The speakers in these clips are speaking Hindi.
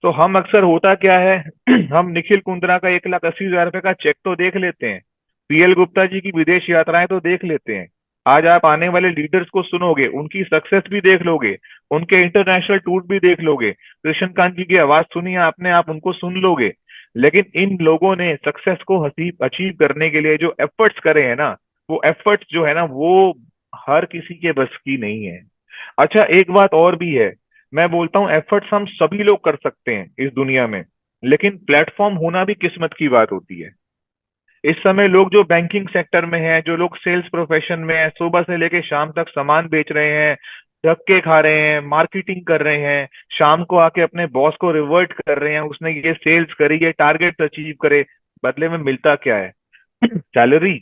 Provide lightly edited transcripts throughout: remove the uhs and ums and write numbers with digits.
तो हम अक्सर होता क्या है हम निखिल कुंद्रा का 1,80,000 रुपए का चेक तो देख लेते हैं। पीएल गुप्ता जी की विदेश यात्राएं तो देख लेते हैं। आज आप आने वाले लीडर्स को सुनोगे, उनकी सक्सेस भी देख लोगे, उनके इंटरनेशनल टूर भी देख लोगे। कृष्णकांत जी की आवाज सुनी आपने, आप उनको सुन लोगे। लेकिन इन लोगों ने सक्सेस को अचीव अचीव करने के लिए जो एफर्ट्स करे हैं ना, वो एफर्ट्स जो है ना, वो हर किसी के बस की नहीं है। अच्छा, एक बात और भी है। मैं बोलता हूँ एफर्ट्स हम सभी लोग कर सकते हैं इस दुनिया में, लेकिन प्लेटफॉर्म होना भी किस्मत की बात होती है। इस समय लोग जो बैंकिंग सेक्टर में हैं, जो लोग सेल्स प्रोफेशन में हैं, सुबह से लेके शाम तक सामान बेच रहे हैं, धक्के खा रहे हैं, मार्केटिंग कर रहे हैं, शाम को आके अपने बॉस को रिवर्ट कर रहे हैं, उसने ये सेल्स करी, ये टारगेट अचीव करे, बदले में मिलता क्या है? सैलरी।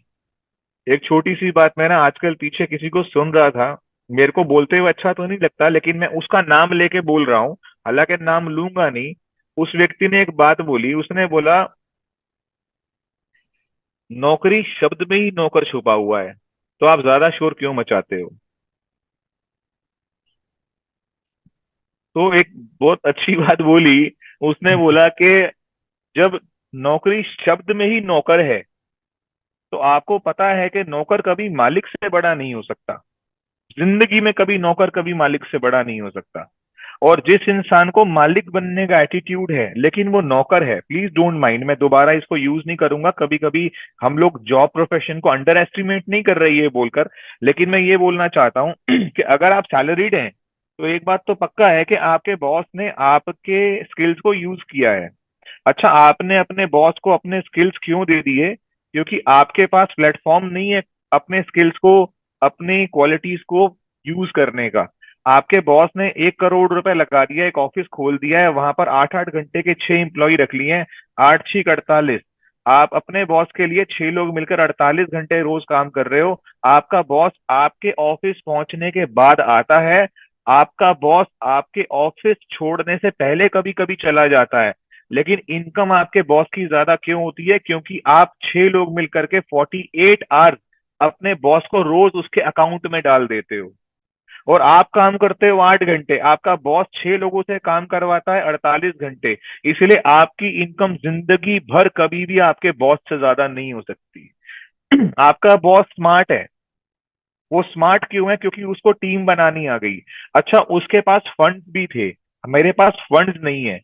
एक छोटी सी बात, मैं ना आजकल पीछे किसी को सुन रहा था, मेरे को बोलते हुए अच्छा तो नहीं लगता, लेकिन मैं उसका नाम लेके बोल रहा हूँ, हालांकि नाम लूंगा नहीं। उस व्यक्ति ने एक बात बोली, उसने बोला, नौकरी शब्द में ही नौकर छुपा हुआ है, तो आप ज्यादा शोर क्यों मचाते हो? तो एक बहुत अच्छी बात बोली। उसने बोला कि जब नौकरी शब्द में ही नौकर है, तो आपको पता है कि नौकर कभी मालिक से बड़ा नहीं हो सकता। जिंदगी में कभी नौकर कभी मालिक से बड़ा नहीं हो सकता। और जिस इंसान को मालिक बनने का एटीट्यूड है लेकिन वो नौकर है, प्लीज डोंट माइंड, मैं दोबारा इसको यूज नहीं करूंगा। कभी कभी हम लोग जॉब प्रोफेशन को अंडर एस्टिमेट नहीं कर रही है बोलकर, लेकिन मैं ये बोलना चाहता हूँ कि अगर आप सैलरीड हैं, तो एक बात तो पक्का है कि आपके बॉस ने आपके स्किल्स को यूज किया है। अच्छा, आपने अपने बॉस को अपने स्किल्स क्यों दे दिए? क्योंकि आपके पास प्लेटफॉर्म नहीं है अपने स्किल्स को, अपनी क्वालिटीज को यूज करने का। आपके बॉस ने 1 करोड़ रुपए लगा दिया, एक ऑफिस खोल दिया है, वहां पर 8 8 घंटे के 6 एम्प्लॉय रख लिए हैं। 8 6 48। आप अपने बॉस के लिए 6 लोग मिलकर 48 घंटे रोज काम कर रहे हो। आपका बॉस आपके ऑफिस पहुंचने के बाद आता है। आपका बॉस आपके ऑफिस छोड़ने से पहले कभी कभी चला जाता है। लेकिन इनकम आपके बॉस की ज्यादा क्यों होती है? क्योंकि आप 6 लोग मिलकर के 48 आवर्स अपने बॉस को रोज उसके अकाउंट में डाल देते हो। और आप काम करते हो 8 घंटे, आपका बॉस 6 लोगों से काम करवाता है 48 घंटे। इसलिए आपकी इनकम जिंदगी भर कभी भी आपके बॉस से ज्यादा नहीं हो सकती। आपका बॉस स्मार्ट है। वो स्मार्ट क्यों है? क्योंकि उसको टीम बनानी आ गई। अच्छा, उसके पास फंड्स भी थे, मेरे पास फंड्स नहीं है।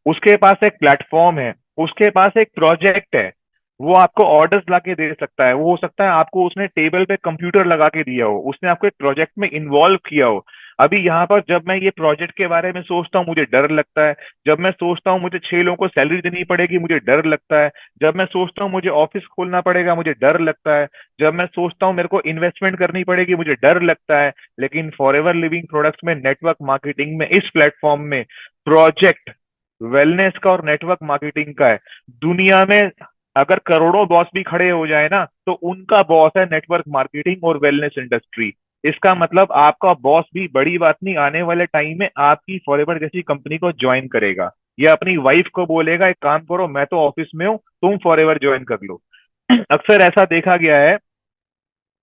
उसके पास एक प्लेटफॉर्म है, उसके पास एक प्रोजेक्ट है। वो आपको ऑर्डर्स लाके दे सकता है। वो हो सकता है आपको उसने टेबल पे कंप्यूटर लगा के दिया हो, उसने आपको एक प्रोजेक्ट में इन्वॉल्व किया हो। अभी यहाँ पर जब मैं ये प्रोजेक्ट के बारे में सोचता हूँ, मुझे डर लगता है। जब मैं सोचता हूँ मुझे 6 लोगों को सैलरी देनी पड़ेगी, मुझे डर लगता है। जब मैं सोचता हूँ मुझे ऑफिस खोलना पड़ेगा, मुझे डर लगता है। जब मैं सोचता हूँ मेरे को इन्वेस्टमेंट करनी पड़ेगी, मुझे डर लगता है। लेकिन फॉर एवर लिविंग प्रोडक्ट्स में, नेटवर्क मार्केटिंग में, इस प्लेटफॉर्म में प्रोजेक्ट वेलनेस का और नेटवर्क मार्केटिंग का है। दुनिया में अगर करोड़ों बॉस भी खड़े हो जाए ना, तो उनका बॉस है नेटवर्क मार्केटिंग और वेलनेस इंडस्ट्री। इसका मतलब आपका बॉस भी बड़ी बात नहीं, आने वाले टाइम में आपकी फॉरएवर जैसी कंपनी को ज्वाइन करेगा, या अपनी वाइफ को बोलेगा एक काम करो, मैं तो ऑफिस में हूँ, तुम फॉरएवर ज्वाइन कर लो। अक्सर ऐसा देखा गया है।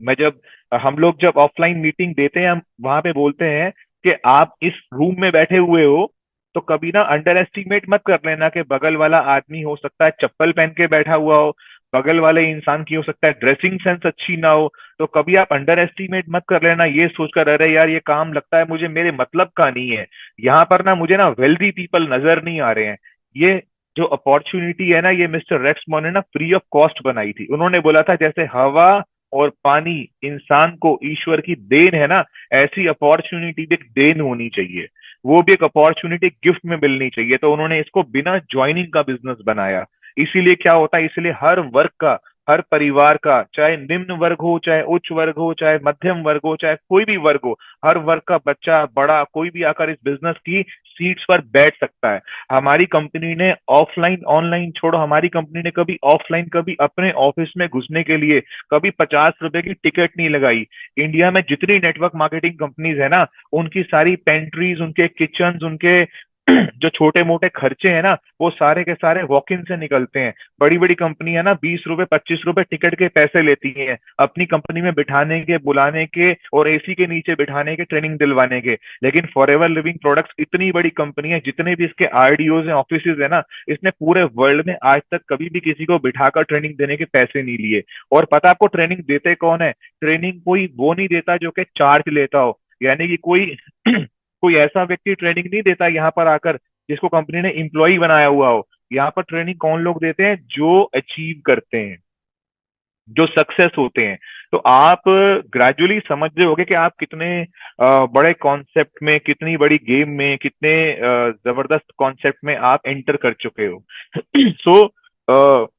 मैं जब हम लोग जब ऑफलाइन मीटिंग देते हैं, हम वहां पे बोलते हैं कि आप इस रूम में बैठे हुए हो, तो कभी ना अंडर एस्टिमेट मत कर लेना कि बगल वाला आदमी हो सकता है चप्पल पहन के बैठा हुआ हो, बगल वाले इंसान की हो सकता है ड्रेसिंग सेंस अच्छी ना हो। तो कभी आप अंडर एस्टिमेट मत कर लेना ये सोचकर, अरे यार ये काम लगता है मुझे मेरे मतलब का नहीं है, यहाँ पर ना मुझे ना वेल्दी पीपल नजर नहीं आ रहे हैं। ये जो अपॉर्चुनिटी है ना, ये मिस्टर रेक्स मॉन ने ना फ्री ऑफ कॉस्ट बनाई थी। उन्होंने बोला था जैसे हवा और पानी इंसान को ईश्वर की देन है ना, ऐसी अपॉर्चुनिटी भी एक देन होनी चाहिए। वो भी एक अपॉर्चुनिटी गिफ्ट में मिलनी चाहिए। तो उन्होंने इसको बिना ज्वाइनिंग का बिजनेस बनाया। इसीलिए क्या होता है, इसलिए हर वर्ग का, हर परिवार का, चाहे निम्न वर्ग हो, चाहे उच्च वर्ग हो, चाहे मध्यम वर्ग हो, चाहे कोई भी वर्ग हो, हर वर्ग का बच्चा बड़ा कोई भी आकर इस बिजनेस की सीट्स पर बैठ सकता है। हमारी कंपनी ने ऑफलाइन ऑनलाइन छोड़ो, हमारी कंपनी ने कभी ऑफलाइन, कभी अपने ऑफिस में घुसने के लिए कभी 50 रुपए की टिकट नहीं लगाई। इंडिया में जितनी नेटवर्क मार्केटिंग कंपनीज है ना, उनकी सारी पेंट्रीज, उनके किचन, उनके जो छोटे मोटे खर्चे हैं ना, वो सारे के सारे वॉक इन से निकलते हैं। बड़ी बड़ी कंपनियां ना 20 रुपए 25 रुपए टिकट के पैसे लेती हैं अपनी कंपनी में बिठाने के, बुलाने के और एसी के नीचे बिठाने के, ट्रेनिंग दिलवाने के। लेकिन फॉरएवर लिविंग प्रोडक्ट्स इतनी बड़ी कंपनी है, जितने भी इसके आरडीओज हैं, ऑफिसेज है ना, इसने पूरे वर्ल्ड में आज तक कभी भी किसी को बिठाकर ट्रेनिंग देने के पैसे नहीं लिए। और पता आपको ट्रेनिंग देते कौन है? ट्रेनिंग कोई वो नहीं देता जो कि चार्ज लेता हो। यानी कि कोई कोई ऐसा व्यक्ति ट्रेनिंग नहीं देता यहाँ पर आकर जिसको कंपनी ने एम्प्लॉय बनाया हुआ हो। यहाँ पर ट्रेनिंग कौन लोग देते हैं? जो अचीव करते हैं, जो सक्सेस होते हैं। तो आप ग्रेजुअली समझ रहे होगे कि आप कितने बड़े कॉन्सेप्ट में, कितनी बड़ी गेम में, कितने जबरदस्त कॉन्सेप्ट में आप एंटर कर चुके हो। सो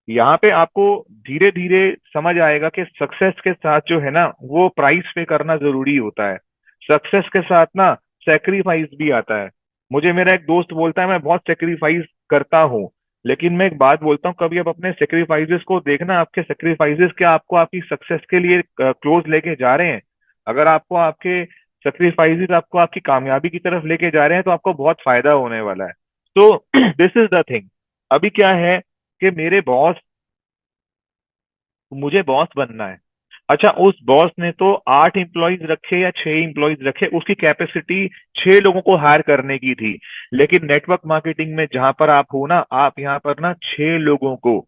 यहाँ पे आपको धीरे धीरे समझ आएगा कि सक्सेस के साथ जो है ना, वो प्राइस पे करना जरूरी होता है। सक्सेस के साथ ना सेक्रीफाइस भी आता है। मुझे मेरा एक दोस्त बोलता है मैं बहुत सेक्रीफाइस करता हूँ, लेकिन मैं एक बात बोलता हूँ, कभी आप अपने सेक्रीफाइसेस को देखना, आपके सेक्रीफाइसेस क्या आपको आपकी सक्सेस के लिए क्लोज लेके जा रहे हैं? अगर आपको आपके सेक्रीफाइसेस आपको आपकी कामयाबी की तरफ लेके जा रहे हैं, तो आपको बहुत फायदा होने वाला है। तो दिस इज द थिंग। अभी क्या है कि मेरे बॉस, मुझे बॉस बनना है। अच्छा, उस बॉस ने तो 8 एम्प्लॉयज रखे या 6 एम्प्लॉयज रखे, उसकी कैपेसिटी 6 लोगों को हायर करने की थी। लेकिन नेटवर्क मार्केटिंग में जहां पर आप हो ना, आप यहाँ पर ना 6 लोगों को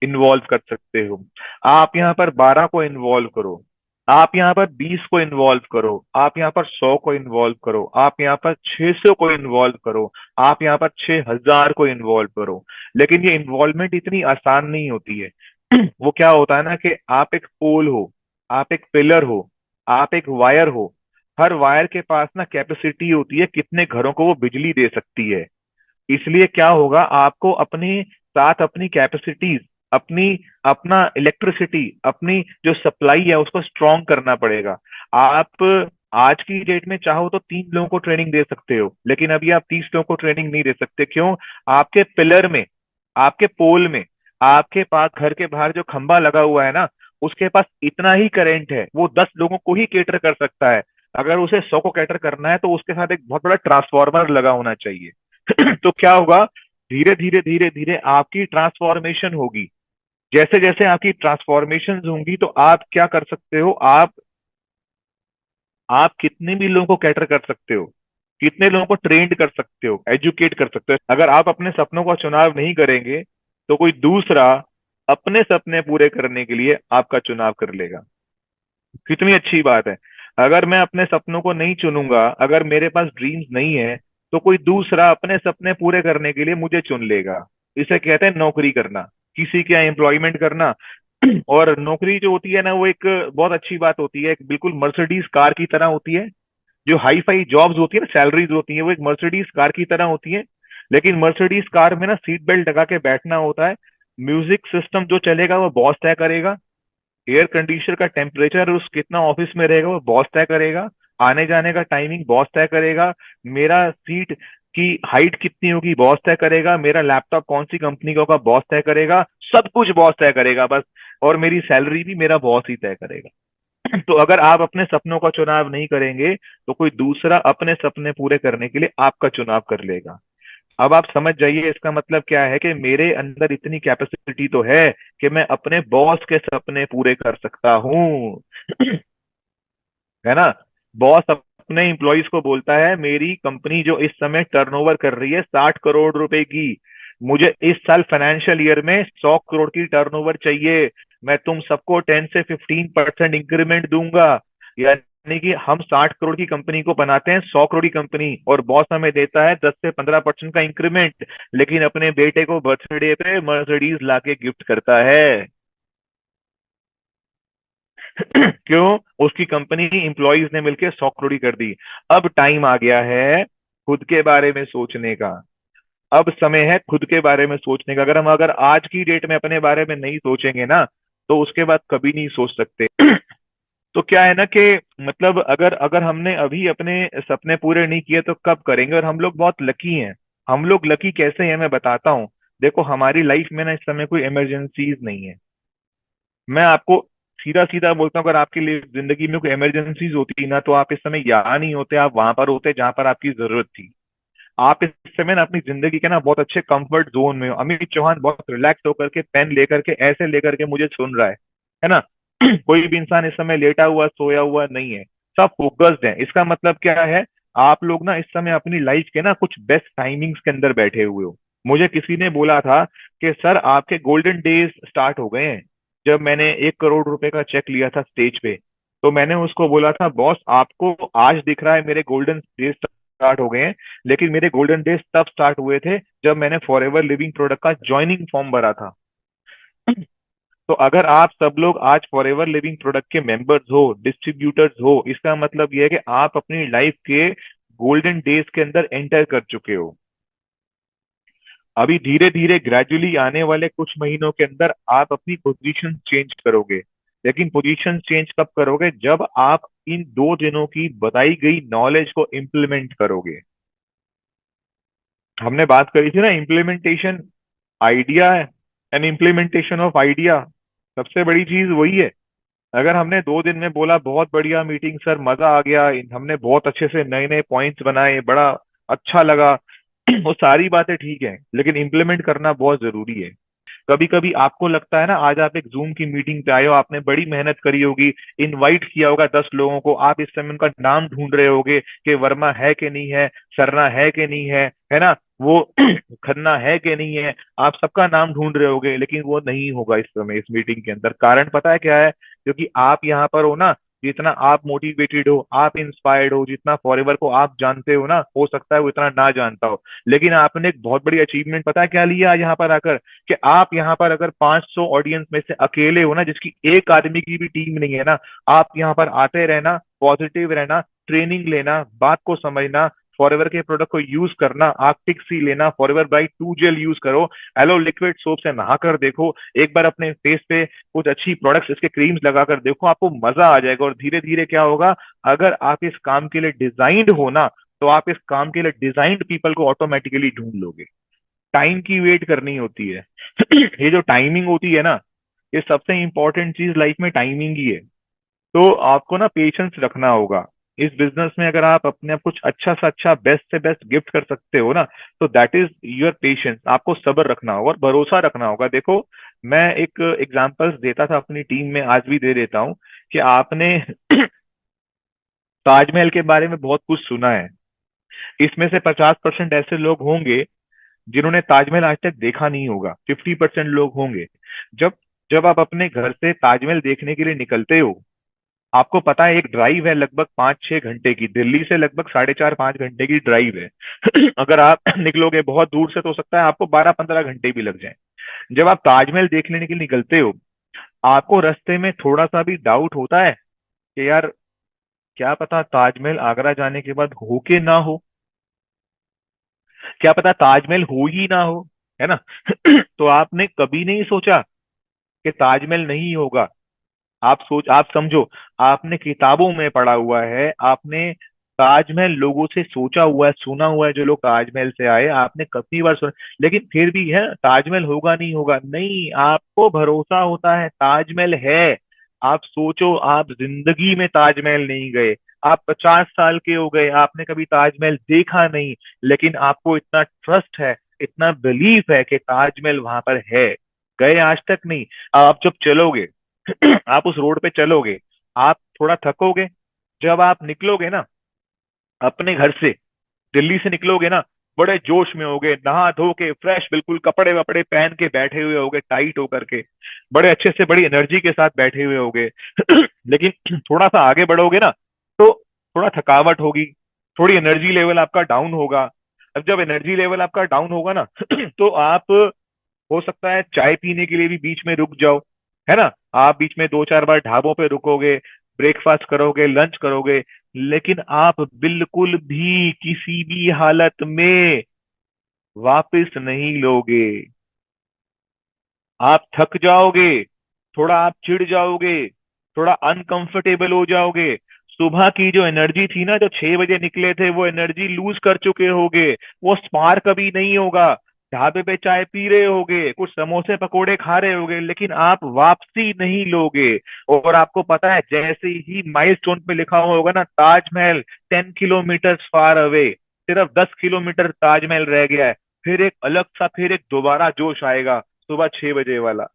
इन्वॉल्व कर सकते हो। आप यहाँ पर 12 को इन्वॉल्व करो, आप यहाँ पर 20 को इन्वॉल्व करो, आप यहाँ पर 100 को इन्वॉल्व करो, आप यहाँ पर 600 को इन्वॉल्व करो, आप यहाँ पर 6000 को इन्वॉल्व करो। लेकिन ये इन्वॉल्वमेंट इतनी आसान नहीं होती है। वो क्या होता है ना कि आप एक पोल हो, आप एक पिलर हो, आप एक वायर हो। हर वायर के पास ना कैपेसिटी होती है कितने घरों को वो बिजली दे सकती है। इसलिए क्या होगा, आपको अपने साथ अपनी कैपेसिटीज, अपनी अपना इलेक्ट्रिसिटी, अपनी जो सप्लाई है उसको स्ट्रॉन्ग करना पड़ेगा। आप आज की डेट में चाहो तो 3 लोगों को ट्रेनिंग दे सकते हो, लेकिन अभी आप 30 लोगों को ट्रेनिंग नहीं दे सकते। क्यों? आपके पिलर में, आपके पोल में, आपके पास घर के बाहर जो खंबा लगा हुआ है ना, उसके पास इतना ही करंट है, वो 10 लोगों को ही केटर कर सकता है। अगर उसे 100 को कैटर करना है तो उसके साथ एक बहुत बड़ा ट्रांसफार्मर लगा होना चाहिए। तो क्या होगा, धीरे धीरे धीरे धीरे आपकी ट्रांसफॉर्मेशन होगी। जैसे जैसे आपकी ट्रांसफॉर्मेशन होंगी, तो आप क्या कर सकते हो, आप कितने भी लोगों को कैटर कर सकते हो, कितने लोगों को ट्रेंड कर सकते हो, एजुकेट कर सकते हो। अगर आप अपने सपनों का चुनाव नहीं करेंगे, तो कोई दूसरा अपने सपने पूरे करने के लिए आपका चुनाव कर लेगा। कितनी अच्छी बात है। अगर मैं अपने सपनों को नहीं चुनूंगा, अगर मेरे पास ड्रीम्स नहीं है, तो कोई दूसरा अपने सपने पूरे करने के लिए मुझे चुन लेगा। इसे कहते हैं नौकरी करना, किसी के यहाँ एम्प्लॉयमेंट करना। और नौकरी जो होती है ना, वो एक बहुत अच्छी बात होती है, एक बिल्कुल मर्सिडीज कार की तरह होती है। जो हाई फाई जॉब्स होती है ना, सैलरीज होती है, वो एक मर्सिडीज कार की तरह होती है। लेकिन मर्सिडीज कार में ना सीट बेल्ट लगा के बैठना होता है। म्यूजिक सिस्टम जो चलेगा वो बॉस तय करेगा। एयर कंडीशनर का टेम्परेचर उस कितना ऑफिस में रहेगा वो बॉस तय करेगा। आने जाने का टाइमिंग बॉस तय करेगा। मेरा सीट की हाइट कितनी होगी बॉस तय करेगा। मेरा लैपटॉप कौन सी कंपनी का होगा बॉस तय करेगा। सब कुछ बॉस तय करेगा बस। और मेरी सैलरी भी मेरा बॉस ही तय करेगा। तो अगर आप अपने सपनों का चुनाव नहीं करेंगे, तो कोई दूसरा अपने सपने पूरे करने के लिए आपका चुनाव कर लेगा। अब आप समझ जाइए इसका मतलब क्या है, कि मेरे अंदर इतनी कैपेसिटी तो है कि मैं अपने बॉस के सपने पूरे कर सकता हूँ। है ना? बॉस अपने एम्प्लॉयज को बोलता है, मेरी कंपनी जो इस समय टर्नओवर कर रही है 60 करोड़ रुपए की, मुझे इस साल फाइनेंशियल ईयर में 100 करोड़ की टर्नओवर चाहिए। मैं तुम सबको 10 से 15% इंक्रीमेंट दूंगा। यानी कि हम 60 करोड़ की कंपनी को बनाते हैं 100 करोड़ की कंपनी, और बॉस हमें देता है 10 से 15% का इंक्रीमेंट। लेकिन अपने बेटे को बर्थडे पे मर्सिडीज लाके गिफ्ट करता है। क्यों? उसकी कंपनी इंप्लॉइज ने मिलकर 100 करोड़ की कर दी। अब टाइम आ गया है खुद के बारे में सोचने का। अब समय है खुद के बारे में सोचने का। अगर आज की डेट में अपने बारे में नहीं सोचेंगे ना, तो उसके बाद कभी नहीं सोच सकते। तो क्या है ना कि मतलब अगर अगर हमने अभी अपने सपने पूरे नहीं किए तो कब करेंगे? और हम लोग बहुत लकी हैं। हम लोग लकी कैसे हैं मैं बताता हूँ। देखो, हमारी लाइफ में ना इस समय कोई इमरजेंसीज नहीं है। मैं आपको सीधा सीधा बोलता हूँ, अगर आपकी जिंदगी में कोई इमरजेंसीज होती ना, तो आप इस समय यहाँ नहीं होते, आप वहां पर होते जहां पर आपकी जरूरत थी। आप इस समय ना अपनी जिंदगी के ना बहुत अच्छे कंफर्ट जोन में हो। अमित चौहान बहुत रिलैक्स होकर के पेन लेकर के ऐसे लेकर के मुझे सुन रहा है ना। कोई भी इंसान इस समय लेटा हुआ सोया हुआ नहीं है, सब फोकस्ड है। इसका मतलब क्या है, आप लोग ना इस समय अपनी लाइफ के ना कुछ बेस्ट टाइमिंग्स के अंदर बैठे हुए हो। मुझे किसी ने बोला था कि सर आपके गोल्डन डेज स्टार्ट हो गए हैं। जब मैंने 1 करोड़ रुपए का चेक लिया था स्टेज पे, तो मैंने उसको बोला था बॉस आपको आज दिख रहा है मेरे गोल्डन डेज स्टार्ट हो गए हैं, लेकिन मेरे गोल्डन डेज तब स्टार्ट हुए थे जब मैंने फॉरएवर लिविंग प्रोडक्ट का ज्वाइनिंग फॉर्म भरा था। तो अगर आप सब लोग आज फॉरएवर लिविंग प्रोडक्ट के मेंबर्स हो, डिस्ट्रीब्यूटर्स हो, इसका मतलब यह है कि आप अपनी लाइफ के गोल्डन डेज के अंदर एंटर कर चुके हो। अभी धीरे धीरे ग्रेजुअली आने वाले कुछ महीनों के अंदर आप अपनी पोजीशन चेंज करोगे। लेकिन पोजीशन चेंज कब करोगे, जब आप इन 2 दिनों की बताई गई नॉलेज को इम्प्लीमेंट करोगे। हमने बात करी थी ना implementation, idea and implementation of idea, सबसे बड़ी चीज वही है। अगर हमने 2 दिन में बोला बहुत बढ़िया मीटिंग सर, मजा आ गया, हमने बहुत अच्छे से नए नए पॉइंट्स बनाए, बड़ा अच्छा लगा, वो सारी बातें ठीक है, लेकिन इम्प्लीमेंट करना बहुत जरूरी है। कभी कभी आपको लगता है ना, आज आप एक जूम की मीटिंग पे आए हो, आपने बड़ी मेहनत करी होगी, इनवाइट किया होगा 10 लोगों को, आप इस समय उनका नाम ढूंढ रहे होगे कि वर्मा है कि नहीं है, सरना है कि नहीं है ना, वो खन्ना है कि नहीं है, आप सबका नाम ढूंढ रहे होगे, लेकिन वो नहीं होगा इस समय इस मीटिंग के अंदर। कारण पता है क्या है, क्योंकि आप यहाँ पर हो ना, जितना आप मोटिवेटेड हो, आप इंस्पायर्ड हो, जितना फॉरएवर को आप जानते हो ना, हो सकता है वो इतना ना जानता हो। लेकिन आपने एक बहुत बड़ी अचीवमेंट पता है क्या लिया आज यहाँ पर आकर, कि आप यहाँ पर अगर 500 ऑडियंस में से अकेले हो ना, जिसकी एक आदमी की भी टीम नहीं है ना, आप यहाँ पर आते रहना, पॉजिटिव रहना, ट्रेनिंग लेना, बात को समझना, फॉरएवर के प्रोडक्ट को यूज करना, आर्कटिक सी लेना, फॉरएवर ब्राइट 2 जेल यूज करो, एलो लिक्विड सोप से नहा कर देखो, एक बार अपने फेस पे कुछ अच्छी प्रोडक्ट्स इसके क्रीम्स लगा कर देखो, आपको मजा आ जाएगा। और धीरे धीरे क्या होगा, अगर आप इस काम के लिए डिजाइंड हो ना, तो आप इस काम के लिए डिजाइंड पीपल को ऑटोमेटिकली ढूंढ लोगे। टाइम की वेट करनी होती है। ये जो टाइमिंग होती है ना, ये सबसे इंपॉर्टेंट चीज लाइफ में टाइमिंग ही है। तो आपको ना पेशेंस रखना होगा। इस बिजनेस में अगर आप अपने आप कुछ अच्छा सा अच्छा बेस्ट से बेस्ट गिफ्ट कर सकते हो ना, तो दैट इज योर पेशेंस। आपको सब्र रखना होगा और भरोसा रखना होगा। देखो, मैं एक एग्जांपल्स देता था अपनी टीम में, आज भी दे देता हूँ, कि आपने ताजमहल के बारे में बहुत कुछ सुना है। इसमें से 50% ऐसे लोग होंगे जिन्होंने ताजमहल आज तक देखा नहीं होगा, 50% लोग होंगे। जब जब आप अपने घर से ताजमहल देखने के लिए निकलते हो, आपको पता है एक ड्राइव है लगभग 5-6 घंटे की, दिल्ली से लगभग 4.5-5 घंटे की ड्राइव है। अगर आप निकलोगे बहुत दूर से तो हो सकता है आपको 12-15 घंटे भी लग जाए। जब आप ताजमहल देखने के लिए निकलते हो, आपको रास्ते में थोड़ा सा भी डाउट होता है कि यार क्या पता ताजमहल आगरा जाने के बाद हो के ना हो, क्या पता ताजमहल हो ही ना हो, है ना। तो आपने कभी नहीं सोचा कि ताजमहल नहीं होगा। आप समझो, आपने किताबों में पढ़ा हुआ है, आपने ताजमहल लोगों से सोचा हुआ है, सुना हुआ है, जो लोग ताजमहल से आए आपने कितनी बार सुना, लेकिन फिर भी है ताजमहल होगा नहीं होगा नहीं, आपको भरोसा होता है ताजमहल है। आप सोचो, आप जिंदगी में ताजमहल नहीं गए, आप 50 साल के हो गए, आपने कभी ताजमहल देखा नहीं, लेकिन आपको इतना ट्रस्ट है, इतना बिलीफ है कि ताजमहल वहां पर है। गए आज तक नहीं। आप जब चलोगे, आप उस रोड पे चलोगे, आप थोड़ा थकोगे, जब आप निकलोगे ना अपने घर से, दिल्ली से निकलोगे ना, बड़े जोश में होगे, नहा धो के फ्रेश बिल्कुल कपड़े वपड़े पहन के बैठे हुए होगे, टाइट होकर के, बड़े अच्छे से बड़ी एनर्जी के साथ बैठे हुए होगे। लेकिन थोड़ा सा आगे बढ़ोगे ना, तो थोड़ा थकावट होगी, थोड़ी एनर्जी लेवल आपका डाउन होगा। अब जब एनर्जी लेवल आपका डाउन होगा ना, तो आप हो सकता है चाय पीने के लिए भी बीच में रुक जाओ, है ना। आप बीच में 2-4 बार ढाबों पे रुकोगे, ब्रेकफास्ट करोगे, लंच करोगे, लेकिन आप बिल्कुल भी किसी भी हालत में वापस नहीं लोगे। आप थक जाओगे, थोड़ा आप चिढ़ जाओगे, थोड़ा अनकंफर्टेबल हो जाओगे। सुबह की जो एनर्जी थी ना, जो 6 बजे निकले थे, वो एनर्जी लूज कर चुके होगे, वो स्पार्क कभी नहीं होगा। ढाबे पे चाय पी रहे होगे, कुछ समोसे पकोड़े खा रहे होगे, लेकिन आप वापसी नहीं लोगे। और आपको पता है, जैसे ही माइलस्टोन पे लिखा हुआ होगा ना ताजमहल 10 किलोमीटर फार अवे, सिर्फ 10 किलोमीटर ताजमहल रह गया है, फिर एक अलग सा, फिर एक दोबारा जोश आएगा, सुबह 6 बजे वाला।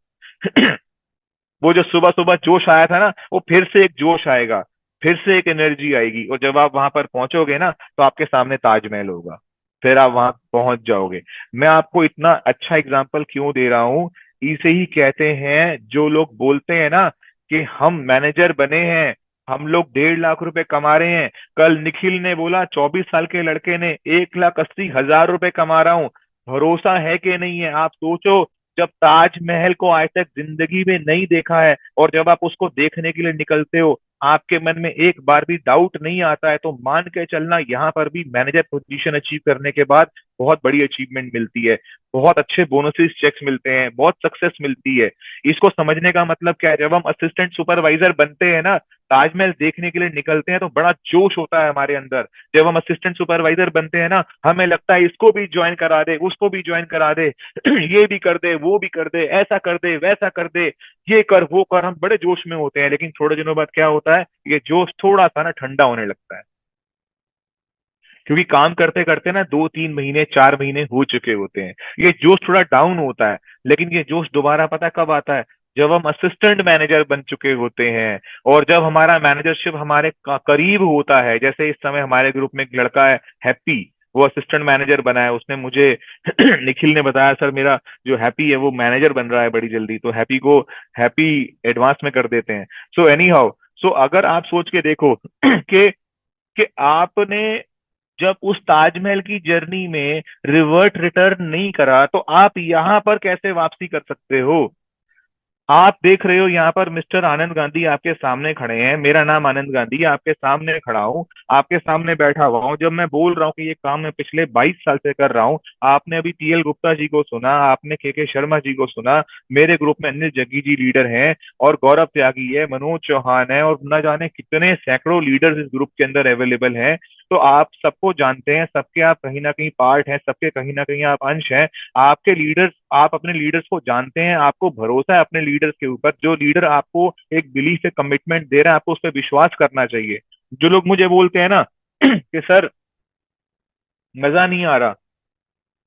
वो जो सुबह सुबह जोश आया था ना, वो फिर से एक जोश आएगा, फिर से एक एनर्जी आएगी, और जब आप वहां पर पहुंचोगे ना, तो आपके सामने ताजमहल होगा, फिर आप वहां पहुंच जाओगे। मैं आपको इतना अच्छा एग्जाम्पल क्यों दे रहा हूँ, इसे ही कहते हैं, जो लोग बोलते हैं ना कि हम मैनेजर बने हैं, हम लोग 1.5 लाख रुपए कमा रहे हैं। कल निखिल ने बोला 24 साल के लड़के ने 1,80,000 रुपए कमा रहा हूँ। भरोसा है कि नहीं है? आप सोचो, जब ताजमहल को आज तक जिंदगी में नहीं देखा है, और जब आप उसको देखने के लिए निकलते हो, आपके मन में एक बार भी डाउट नहीं आता है, तो मान के चलना यहाँ पर भी मैनेजर पोजीशन अचीव करने के बाद बहुत बड़ी अचीवमेंट मिलती है, बहुत अच्छे बोनसेस चेक्स मिलते हैं, बहुत सक्सेस मिलती है। इसको समझने का मतलब क्या है, जब हम असिस्टेंट सुपरवाइजर बनते हैं ना, ताजमहल देखने के लिए निकलते हैं, तो बड़ा जोश होता है हमारे अंदर। जब हम असिस्टेंट सुपरवाइजर बनते हैं ना, हमें लगता है इसको भी ज्वाइन करा दे, उसको भी ज्वाइन करा दे, ये भी कर दे, वो भी कर दे, ऐसा कर दे, वैसा कर दे, ये कर, वो कर। हम बड़े जोश में होते हैं, लेकिन थोड़े दिनों बाद क्या होता है, ये जोश थोड़ा सा ना ठंडा होने लगता है, क्योंकि काम करते करते ना 2-3 महीने 4 महीने हो चुके होते हैं, ये जोश थोड़ा डाउन होता है। लेकिन ये जोश दोबारा पता है कब आता है? जब हम असिस्टेंट मैनेजर बन चुके होते हैं, और जब हमारा मैनेजरशिप हमारे करीब होता है। जैसे इस समय हमारे ग्रुप में एक लड़का है, हैप्पी, वो असिस्टेंट मैनेजर बना है। उसने मुझे निखिल ने बताया, सर मेरा जो हैप्पी है वो मैनेजर बन रहा है बड़ी जल्दी, तो हैप्पी को हैप्पी एडवांस में कर देते हैं। सो एनी हाउ, सो अगर आप सोच के देखो कि आपने जब उस ताजमहल की जर्नी में रिवर्ट रिटर्न नहीं करा, तो आप यहां पर कैसे वापसी कर सकते हो? आप देख रहे हो यहाँ पर मिस्टर आनंद गांधी आपके सामने खड़े हैं, मेरा नाम आनंद गांधी, आपके सामने खड़ा हूँ, आपके सामने बैठा हुआ हूँ। जब मैं बोल रहा हूँ कि ये काम मैं पिछले 22 साल से कर रहा हूँ, आपने अभी टीएल गुप्ता जी को सुना, आपने के शर्मा जी को सुना, मेरे ग्रुप में अनिल जग्गी जी लीडर हैं, और गौरव त्यागी है, मनोज चौहान है, और न जाने कितने सैकड़ों लीडर्स इस ग्रुप के अंदर अवेलेबल हैं। तो आप सबको जानते हैं, सबके आप कहीं ना कहीं पार्ट हैं, सबके कहीं ना कहीं आप अंश हैं। आपके लीडर्स, आप अपने लीडर्स को जानते हैं, आपको भरोसा है अपने लीडर्स के ऊपर। जो लीडर आपको एक बिलीफ से कमिटमेंट दे रहा है, आपको उस पर विश्वास करना चाहिए। जो लोग मुझे बोलते हैं ना कि सर मजा नहीं आ रहा,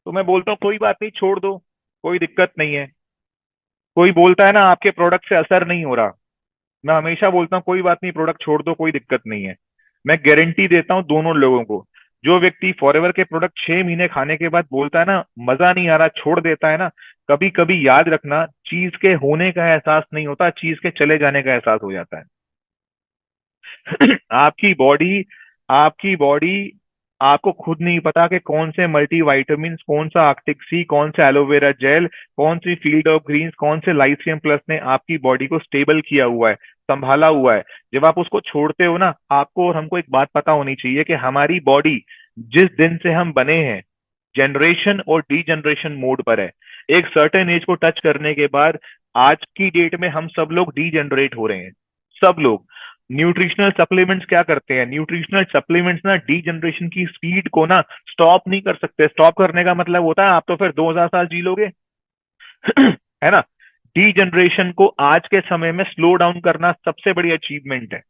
तो मैं बोलता हूँ कोई बात नहीं, छोड़ दो, कोई दिक्कत नहीं है। कोई बोलता है ना आपके प्रोडक्ट से असर नहीं हो रहा, मैं हमेशा बोलता हूँ कोई बात नहीं, प्रोडक्ट छोड़ दो, कोई दिक्कत नहीं है। मैं गारंटी देता हूँ दोनों लोगों को। जो व्यक्ति फॉरएवर के प्रोडक्ट 6 महीने खाने के बाद बोलता है ना मजा नहीं आ रहा, छोड़ देता है ना, कभी कभी याद रखना, चीज के होने का एहसास नहीं होता, चीज के चले जाने का एहसास हो जाता है। आपकी बॉडी, आपकी बॉडी, आपको खुद नहीं पता कि कौन से मल्टी वाइटामिन, कौन सा आर्कटिक सी, कौन सा एलोवेरा जेल, कौन सी फील्ड ऑफ ग्रीन्स, कौन से लाइसियम प्लस ने आपकी बॉडी को स्टेबल किया हुआ है, संभाला हुआ है। जब आप उसको छोड़ते हो ना, आपको और हमको एक बात पता होनी चाहिए कि हमारी बॉडी जिस दिन से हम बने हैं, जनरेशन और डी जनरेशन मोड पर है। एक सर्टेन एज को टच करने के बाद आज की डेट में हम सब लोग डी जनरेट हो रहे हैं, सब लोग। न्यूट्रिशनल सप्लीमेंट्स क्या करते हैं? न्यूट्रिशनल सप्लीमेंट्स ना डी जनरेशन की स्पीड को ना स्टॉप नहीं कर सकते। स्टॉप करने का मतलब होता है आप तो फिर 2000 साल जी लोगे। है ना? डी जनरेशन को आज के समय में स्लो डाउन करना सबसे बड़ी अचीवमेंट है।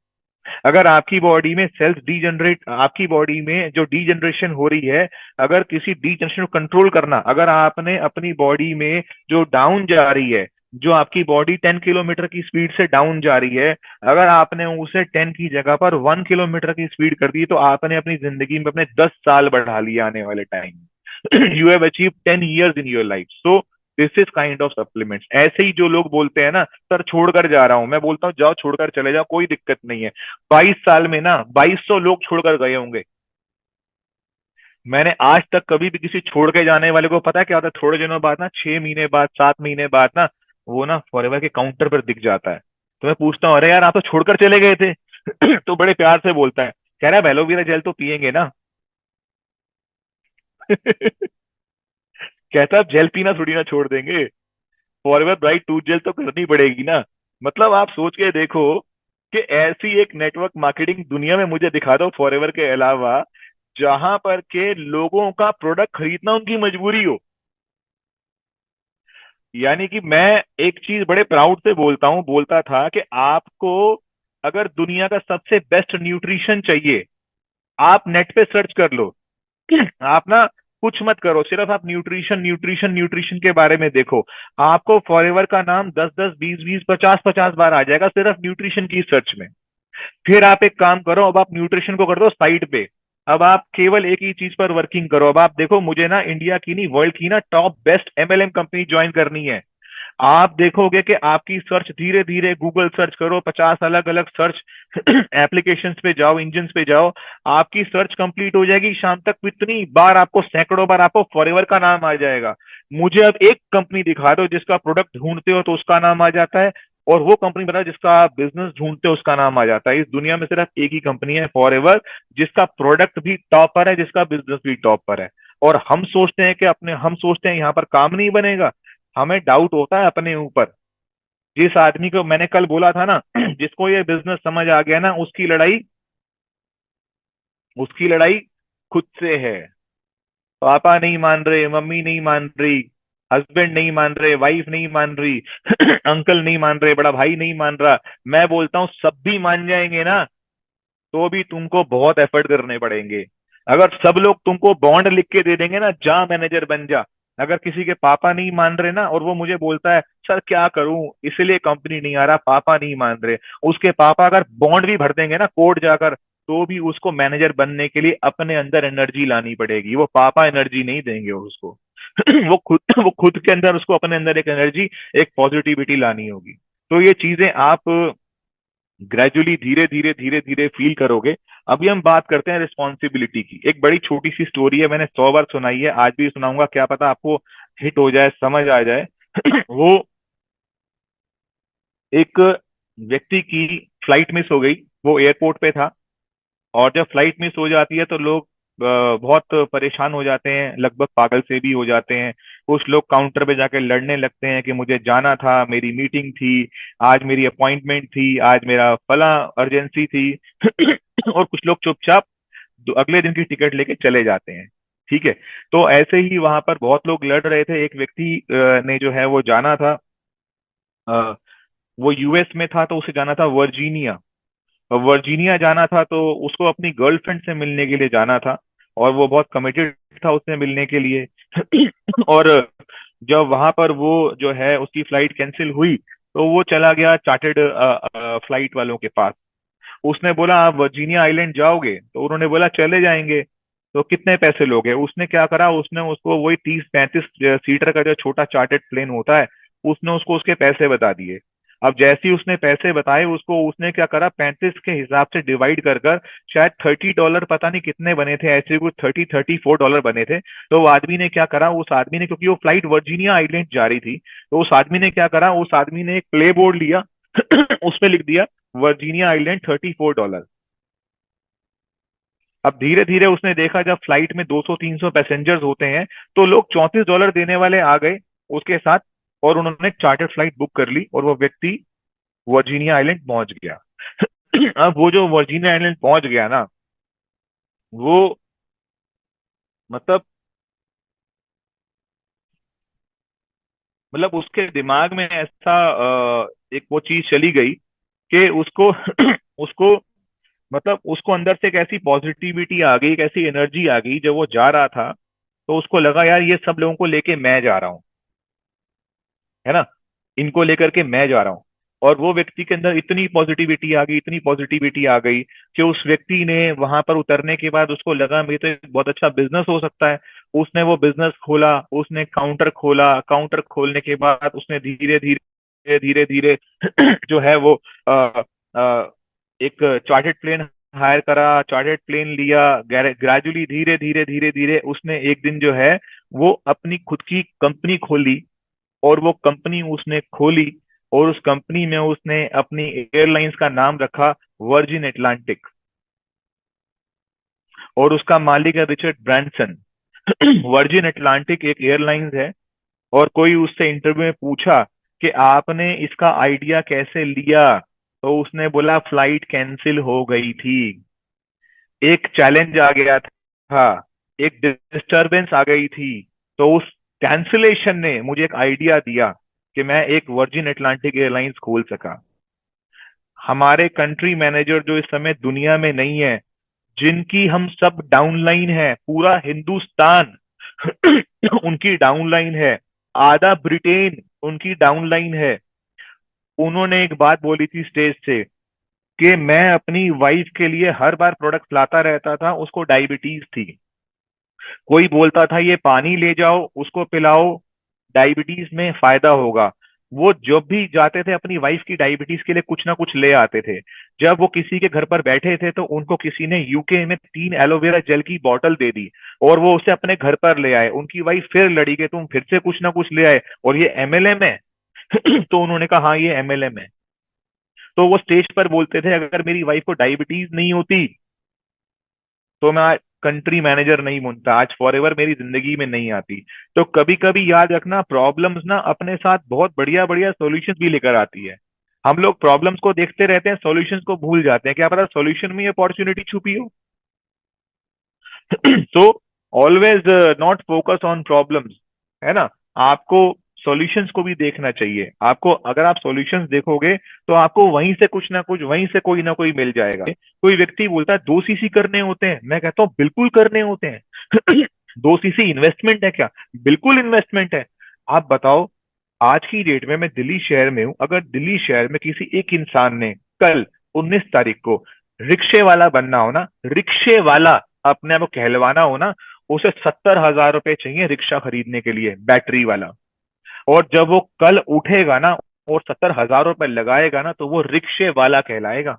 अगर आपकी बॉडी में सेल्स डी जनरेट, आपकी बॉडी में जो डी जनरेशन हो रही है, अगर किसी डी जनरेशन को कंट्रोल करना, अगर आपने अपनी बॉडी में जो डाउन जा रही है, जो आपकी बॉडी 10 किलोमीटर की स्पीड से डाउन जा रही है, अगर आपने उसे 10 की जगह पर 1 किलोमीटर की स्पीड कर दी, तो आपने अपनी जिंदगी में अपने 10 साल बढ़ा लिए आने वाले time. You have achieve 10 years in your life. So this is kind of supplements. ऐसे ही जो लोग बोलते हैं ना सर छोड़कर जा रहा हूं, मैं बोलता हूँ जाओ छोड़कर चले जाओ, कोई दिक्कत नहीं है। 22 साल में ना 2200 लोग छोड़कर गए होंगे। मैंने आज तक कभी भी किसी छोड़ के जाने वाले को, पता है क्या होता है, थोड़े दिनों बाद ना, 6 महीने बाद, 7 महीने बाद ना, वो ना फॉरएवर के काउंटर पर दिख जाता है। तो मैं पूछता हूँ अरे यार आप तो छोड़कर चले गए थे। तो बड़े प्यार से बोलता है, कह रहा है एलोवेरा जेल तो पियेंगे ना। कहता है अब जेल पीना थोड़ी ना छोड़ देंगे, फॉरएवर ब्राइट टूथ जेल तो करनी पड़ेगी ना। मतलब आप सोच के देखो कि ऐसी एक नेटवर्क मार्केटिंग दुनिया में मुझे दिखा दो फॉरएवर के अलावा, जहां पर के लोगों का प्रोडक्ट खरीदना उनकी मजबूरी हो। यानी कि मैं एक चीज बड़े प्राउड से बोलता हूं, बोलता था कि आपको अगर दुनिया का सबसे बेस्ट न्यूट्रिशन चाहिए, आप नेट पे सर्च कर लो, आप ना कुछ मत करो, सिर्फ आप न्यूट्रिशन न्यूट्रिशन न्यूट्रिशन के बारे में देखो। आपको फॉरएवर का नाम 10 10 20 20 50 50 बार आ जाएगा सिर्फ न्यूट्रिशन की सर्च में। फिर आप एक काम करो, अब आप न्यूट्रिशन को कर दो साइड पे। अब आप केवल एक ही चीज पर वर्किंग करो। अब आप देखो, मुझे ना इंडिया की नहीं, वर्ल्ड की ना top best MLM company join करनी है। आप देखोगे कि आपकी सर्च धीरे धीरे, गूगल सर्च करो, 50 अलग अलग सर्च एप्लीकेशंस पे जाओ, इंजन्स पे जाओ, आपकी सर्च कंप्लीट हो जाएगी शाम तक। इतनी बार आपको, सैकड़ों बार आपको फॉरएवर का नाम आ जाएगा। मुझे अब एक कंपनी दिखा दो जिसका प्रोडक्ट ढूंढते हो तो उसका नाम आ जाता है, और वो कंपनी बताओ जिसका आप बिजनेस ढूंढते हो उसका नाम आ जाता है। इस दुनिया में सिर्फ एक ही कंपनी है, फॉरएवर, जिसका प्रोडक्ट भी टॉप पर है, जिसका बिजनेस भी टॉप पर है। और हम सोचते हैं यहाँ पर काम नहीं बनेगा। हमें डाउट होता है अपने ऊपर। जिस आदमी को मैंने कल बोला था ना, जिसको ये बिजनेस समझ आ गया ना, उसकी लड़ाई खुद से है। पापा नहीं मान रहे, मम्मी नहीं मान रही, हस्बैंड नहीं मान रहे, वाइफ नहीं मान रही, अंकल नहीं मान रहे, बड़ा भाई नहीं मान रहा। मैं बोलता हूँ सब भी मान जाएंगे ना, तो भी तुमको बहुत एफर्ट करने पड़ेंगे। अगर सब लोग तुमको बॉन्ड लिख के दे देंगे ना, जा मैनेजर बन जा, अगर किसी के पापा नहीं मान रहे ना, और वो मुझे बोलता है सर क्या करूं, इसलिए कंपनी नहीं आ रहा, पापा नहीं मान रहे, उसके पापा अगर बॉन्ड भी भर देंगे ना कोर्ट जाकर, तो भी उसको मैनेजर बनने के लिए अपने अंदर एनर्जी लानी पड़ेगी। वो पापा एनर्जी नहीं देंगे उसको। वो खुद के अंदर, उसको अपने अंदर एक एनर्जी, एक पॉजिटिविटी लानी होगी। तो ये चीजें आप ग्रेजुअली, धीरे धीरे धीरे धीरे फील करोगे। अभी हम बात करते हैं रिस्पॉन्सिबिलिटी की। एक बड़ी छोटी सी स्टोरी है, मैंने 100 बार सुनाई है, आज भी सुनाऊंगा, क्या पता आपको हिट हो जाए, समझ आ जाए। वो एक व्यक्ति की फ्लाइट मिस हो गई, वो एयरपोर्ट पे था। और जब फ्लाइट मिस हो जाती है तो लोग बहुत परेशान हो जाते हैं, लगभग पागल से भी हो जाते हैं। कुछ लोग काउंटर पे जाके लड़ने लगते हैं कि मुझे जाना था, मेरी मीटिंग थी, आज मेरी अपॉइंटमेंट थी, आज मेरा फला अर्जेंसी थी। और कुछ लोग चुपचाप अगले दिन की टिकट लेके चले जाते हैं। ठीक है। तो ऐसे ही वहां पर बहुत लोग लड़ रहे थे। एक व्यक्ति ने जो है वो जाना था, अ, वो यूएस में था, तो उसे जाना था वर्जीनिया। वर्जीनिया जाना था, तो उसको अपनी गर्लफ्रेंड से मिलने के लिए जाना था, और वो बहुत कमिटेड था उससे मिलने के लिए। और जब वहां पर वो जो है, उसकी फ्लाइट कैंसिल हुई, तो वो चला गया चार्टर्ड फ्लाइट वालों के पास। उसने बोला आप वर्जीनिया आइलैंड जाओगे? तो उन्होंने बोला चले जाएंगे। तो कितने पैसे लोगे? उसने क्या करा, उसने उसको वही 30 35 सीटर का जो छोटा चार्टर्ड प्लेन होता है, उसने उसको उसके पैसे बता दिए। अब जैसे ही उसने पैसे बताए उसको, उसने क्या करा, 35 के हिसाब से डिवाइड कर कर, शायद $30, पता नहीं कितने बने थे, ऐसे कुछ 34 डॉलर बने थे। तो वो आदमी ने क्या करा, उस आदमी ने, क्योंकि वो फ्लाइट वर्जीनिया आइलैंड जा रही थी, तो उस आदमी ने क्या करा, उस आदमी ने एक प्ले बोर्ड लिया। उसमें लिख दिया वर्जीनिया आइलैंड $34। अब धीरे धीरे उसने देखा, जब फ्लाइट में 200 300 पैसेंजर्स होते हैं, तो लोग $34 देने वाले आ गए उसके साथ, और उन्होंने चार्टर फ्लाइट बुक कर ली, और वो व्यक्ति वर्जीनिया आइलैंड पहुंच गया। अब वो जो वर्जीनिया आइलैंड पहुंच गया ना, वो मतलब उसके दिमाग में ऐसा एक वो चीज चली गई कि उसको उसको उसको अंदर से एक ऐसी पॉजिटिविटी आ गई, एक ऐसी एनर्जी आ गई जब वो जा रहा था। तो उसको लगा यार, ये सब लोगों को लेके मैं जा रहा हूँ, है ना, इनको लेकर के मैं जा रहा हूँ। और वो व्यक्ति के अंदर इतनी पॉजिटिविटी आ गई, इतनी पॉजिटिविटी आ गई, कि उस व्यक्ति ने वहां पर उतरने के बाद उसको लगा मेरे तो एक बहुत अच्छा बिजनेस हो सकता है। उसने वो बिजनेस खोला, उसने काउंटर खोला, काउंटर खोलने के बाद उसने धीरे धीरे धीरे धीरे जो है वो आ, आ, एक चार्टर्ड प्लेन हायर करा, चार्टर्ड प्लेन लिया। ग्रेजुअली धीरे धीरे धीरे धीरे उसने एक दिन जो है वो अपनी खुद की कंपनी खोली। और वो कंपनी उसने खोली, और उस कंपनी में उसने अपनी एयरलाइंस का नाम रखा वर्जिन एटलांटिक। और उसका मालिक है रिचर्ड ब्रांसन। वर्जिन एटलांटिक एक एयरलाइंस है। और कोई उससे इंटरव्यू में पूछा कि आपने इसका आइडिया कैसे लिया, तो उसने बोला फ्लाइट कैंसिल हो गई थी, एक चैलेंज आ गया था, एक डिस्टरबेंस आ गई थी। तो उस कैंसिलेशन ने मुझे एक आइडिया दिया कि मैं एक वर्जिन एटलांटिक एयरलाइंस खोल सका। हमारे कंट्री मैनेजर जो इस समय दुनिया में नहीं है, जिनकी हम सब डाउनलाइन है, पूरा हिंदुस्तान उनकी डाउनलाइन है, आधा ब्रिटेन उनकी डाउनलाइन है। उन्होंने एक बात बोली थी स्टेज से कि मैं अपनी वाइफ के लिए हर बार प्रोडक्ट लाता रहता था, उसको डायबिटीज थी। कोई बोलता था ये पानी ले जाओ उसको पिलाओ, डायबिटीज में फायदा होगा। वो जब भी जाते थे अपनी वाइफ की डायबिटीज के लिए कुछ ना कुछ ले आते थे। जब वो किसी के घर पर बैठे थे तो उनको किसी ने यूके में 3 एलोवेरा जेल की बोतल दे दी और वो उसे अपने घर पर ले आए। उनकी वाइफ फिर लड़ी कि तुम फिर से कुछ ना कुछ ले आए और ये एमएलएम है। तो उन्होंने कहा हाँ ये एमएलएम है। तो वो स्टेज पर बोलते थे अगर मेरी वाइफ को डायबिटीज नहीं होती तो मैं आज कंट्री मैनेजर नहीं बनता, आज फॉरएवर मेरी जिंदगी में नहीं आती। तो कभी कभी याद रखना, प्रॉब्लम्स ना अपने साथ बहुत बढ़िया बढ़िया सॉल्यूशंस भी लेकर आती है। हम लोग प्रॉब्लम्स को देखते रहते हैं, सॉल्यूशंस को भूल जाते हैं, क्या पता सॉल्यूशन में अपॉर्चुनिटी छुपी हो। So always not focus on problems, है ना। आपको सॉल्यूशंस को भी देखना चाहिए। आपको अगर आप सॉल्यूशंस देखोगे तो आपको वहीं से कुछ ना कुछ, वहीं से कोई ना कोई मिल जाएगा। कोई व्यक्ति बोलता है 2 सीसी करने होते हैं, मैं कहता हूँ बिल्कुल करने होते हैं। 2 सीसी इन्वेस्टमेंट है क्या? बिल्कुल इन्वेस्टमेंट है। आप बताओ, आज की डेट में मैं दिल्ली शहर में हूं, अगर दिल्ली शहर में किसी एक इंसान ने कल 19 तारीख को रिक्शे वाला बनना हो ना, रिक्शे वाला अपने आप को कहलवाना हो ना, उसे 70,000 रुपए चाहिए रिक्शा खरीदने के लिए, बैटरी वाला। और जब वो कल उठेगा ना और 70,000 रुपए लगाएगा ना तो वो रिक्शे वाला कहलाएगा।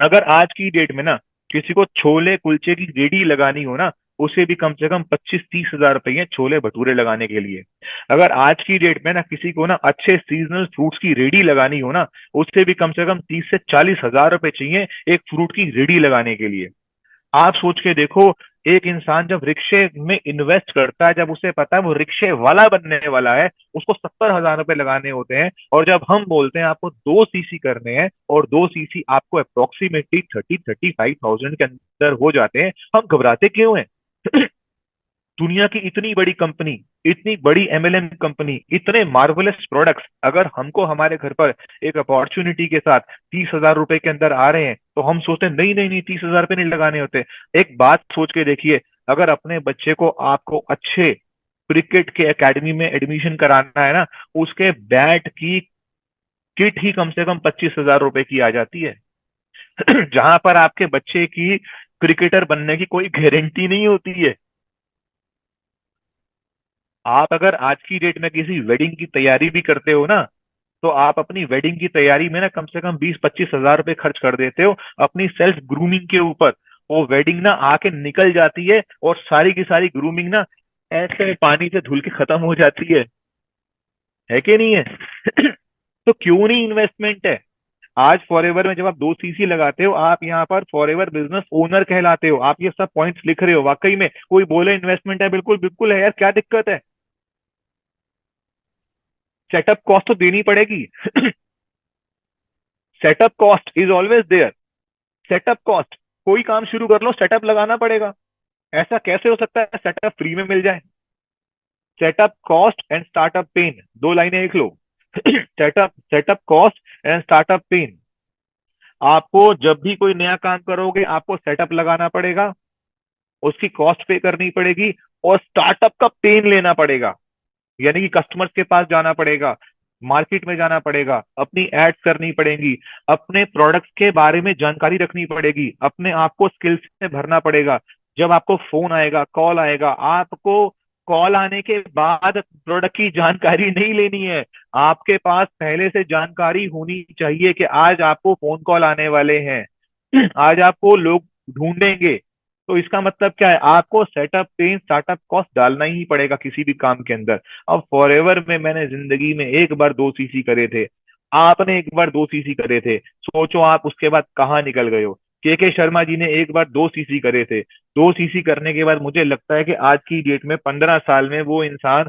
अगर आज की डेट में ना किसी को छोले कुलचे की रेडी लगानी हो ना, उसे भी कम से कम 25-30 हजार रुपए छोले भटूरे लगाने के लिए। अगर आज की डेट में ना किसी को ना अच्छे सीजनल फ्रूट्स की रेडी लगानी हो ना, उससे भी कम से कम 30 से 40 हजार रुपए चाहिए एक फ्रूट की रेडी लगाने के लिए। आप सोच के देखो, एक इंसान जब रिक्शे में इन्वेस्ट करता है, जब उसे पता है वो रिक्शे वाला बनने वाला है, उसको 70,000 रुपए लगाने होते हैं। और जब हम बोलते हैं आपको 2 सीसी करने हैं और 2 सीसी आपको अप्रोक्सीमेटली 30-35 थाउजेंड के अंदर हो जाते हैं, हम घबराते क्यों हैं? दुनिया की इतनी बड़ी कंपनी, इतनी बड़ी एमएलएम कंपनी, इतने मार्वलस प्रोडक्ट्स, अगर हमको हमारे घर पर एक अपॉर्चुनिटी के साथ 30,000 रुपए के अंदर आ रहे हैं तो हम सोचते हैं नहीं नहीं नहीं, 30,000 रुपए नहीं लगाने होते। एक बात सोच के देखिए, अगर अपने बच्चे को आपको अच्छे क्रिकेट के एकेडमी में एडमिशन कराना है ना, उसके बैट की किट ही कम से कम 25,000 रुपए की आ जाती है। जहां पर आपके बच्चे की क्रिकेटर बनने की कोई गारंटी नहीं होती है। आप अगर आज की डेट में किसी वेडिंग की तैयारी भी करते हो ना, तो आप अपनी वेडिंग की तैयारी में ना कम से कम 20-25 हजार रुपए खर्च कर देते हो अपनी सेल्फ ग्रूमिंग के ऊपर। वो वेडिंग ना आके निकल जाती है और सारी की सारी ग्रूमिंग ना ऐसे पानी से धुल के खत्म हो जाती है कि नहीं है? तो क्यों नहीं इन्वेस्टमेंट है? आज फॉरएवर में जब आप 2 सीसी लगाते हो, आप यहाँ पर फॉरएवर बिजनेस ओनर कहलाते हो। आप ये सब पॉइंट्स लिख रहे हो, वाकई में कोई बोले इन्वेस्टमेंट है, बिल्कुल बिल्कुल है यार, क्या दिक्कत है? सेटअप कॉस्ट तो देनी पड़ेगी। Setup cost is always there. Setup cost, कोई काम शुरू कर लो सेटअप लगाना पड़ेगा। ऐसा कैसे हो सकता है सेटअप फ्री में मिल जाए? Setup cost and startup pain, 2 लाइनें लिख लो। Setup setup cost and startup pain. आपको जब भी कोई नया काम करोगे आपको सेटअप लगाना पड़ेगा, उसकी कॉस्ट पे करनी पड़ेगी और स्टार्टअप का पेन लेना पड़ेगा। यानी कि कस्टमर्स के पास जाना पड़ेगा, मार्केट में जाना पड़ेगा, अपनी एड्स करनी पड़ेंगी, अपने प्रोडक्ट्स के बारे में जानकारी रखनी पड़ेगी, अपने आप को स्किल्स से भरना पड़ेगा। जब आपको फोन आएगा, कॉल आएगा, आपको कॉल आने के बाद प्रोडक्ट की जानकारी नहीं लेनी है। आपके पास पहले से जानकारी होनी चाहिए कि आज आपको फोन कॉल आने वाले हैं, आज आपको लोग ढूंढेंगे। तो इसका मतलब क्या है? आपको सेटअप पेन स्टार्टअप कॉस्ट डालना ही पड़ेगा किसी भी काम के अंदर। अब फॉरएवर में मैंने जिंदगी में एक बार 2 सीसी करे थे, आपने एक बार 2 सीसी करे थे, सोचो आप उसके बाद कहाँ निकल गए हो। के शर्मा जी ने एक बार 2 सीसी करे थे। 2 सीसी करने के बाद मुझे लगता है कि आज की डेट में 15 साल में वो इंसान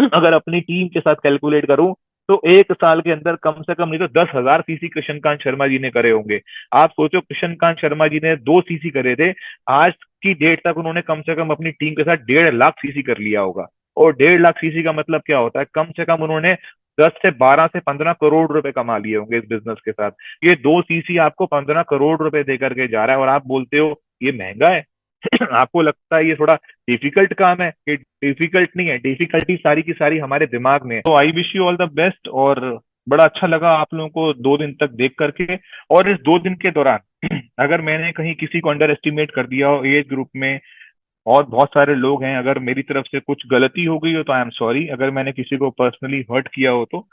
अगर अपनी टीम के साथ कैलकुलेट करूं तो 1 साल के अंदर कम से कम नहीं तो 10,000 सीसी कृष्णकांत शर्मा जी ने करे होंगे। आप सोचो, कृष्णकांत शर्मा जी ने 2 सीसी करे थे, आज की डेट तक उन्होंने कम से कम अपनी टीम के साथ 1.5 लाख सीसी कर लिया होगा। और 1.5 लाख सीसी का मतलब क्या होता है? कम से कम उन्होंने 10 से 12 से 15 करोड़ रुपए कमा लिए होंगे इस बिजनेस के साथ। ये 2 सीसी आपको 15 करोड़ रुपए दे करके जा रहा है और आप बोलते हो ये महंगा है। आपको लगता है ये थोड़ा डिफिकल्ट काम है, ये डिफिकल्ट नहीं है, डिफिकल्टी सारी की सारी हमारे दिमाग में है। तो आई wish you all the best, और बड़ा अच्छा लगा आप लोगों को 2 दिन तक देख करके। और इस 2 दिन के दौरान अगर मैंने कहीं किसी को अंडर एस्टिमेट कर दिया हो एज ग्रुप में, और बहुत सारे लोग हैं, अगर मेरी तरफ से कुछ गलती हो गई हो तो आई एम सॉरी। अगर मैंने किसी को पर्सनली हर्ट किया हो तो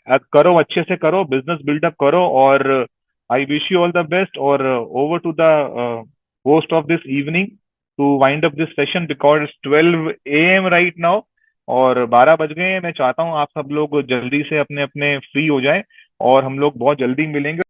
करो, अच्छे से करो, बिजनेस बिल्डअप करो, और I wish you all the best. और over to the host of this evening to wind up this session, because 12 AM right now, और 12 बज गए हैं। मैं चाहता हूँ आप सब लोग जल्दी से अपने अपने फ्री हो जाएं, और हम लोग बहुत जल्दी मिलेंगे।